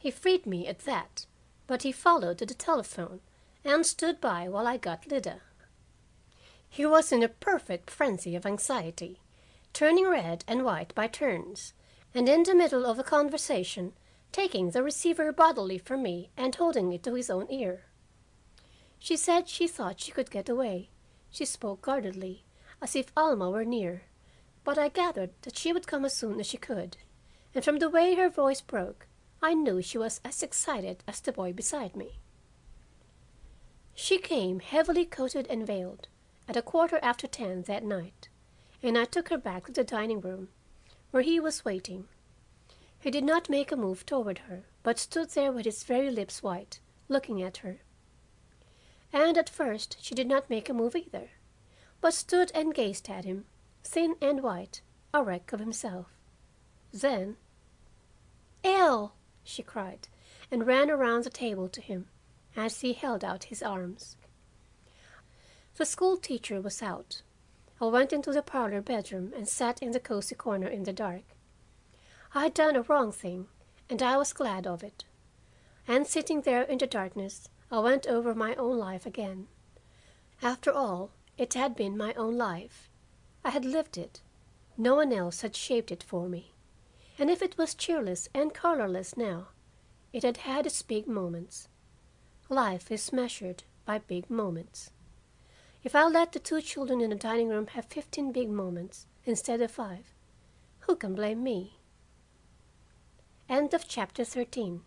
He freed me at that, but he followed to the telephone and stood by while I got Lida. He was in a perfect frenzy of anxiety, turning red and white by turns, and in the middle of a conversation taking the receiver bodily from me and holding it to his own ear. She said she thought she could get away. She spoke guardedly, as if Alma were near, but I gathered that she would come as soon as she could, and from the way her voice broke, I knew she was as excited as the boy beside me. She came heavily coated and veiled at 10:15 that night, and I took her back to the dining room, where he was waiting. He did not make a move toward her, but stood there with his very lips white, looking at her. And at first she did not make a move either, but stood and gazed at him, thin and white, a wreck of himself. Then, "Elle!" she cried, and ran around the table to him, as he held out his arms. The school teacher was out. I went into the parlor bedroom and sat in the cozy corner in the dark. I had done a wrong thing, and I was glad of it. And sitting there in the darkness, I went over my own life again. After all, it had been my own life. I had lived it. No one else had shaped it for me. And if it was cheerless and colorless now, it had had its big moments. Life is measured by big moments. If I let the two children in the dining room have 15 big moments instead of 5, who can blame me? End of chapter 13.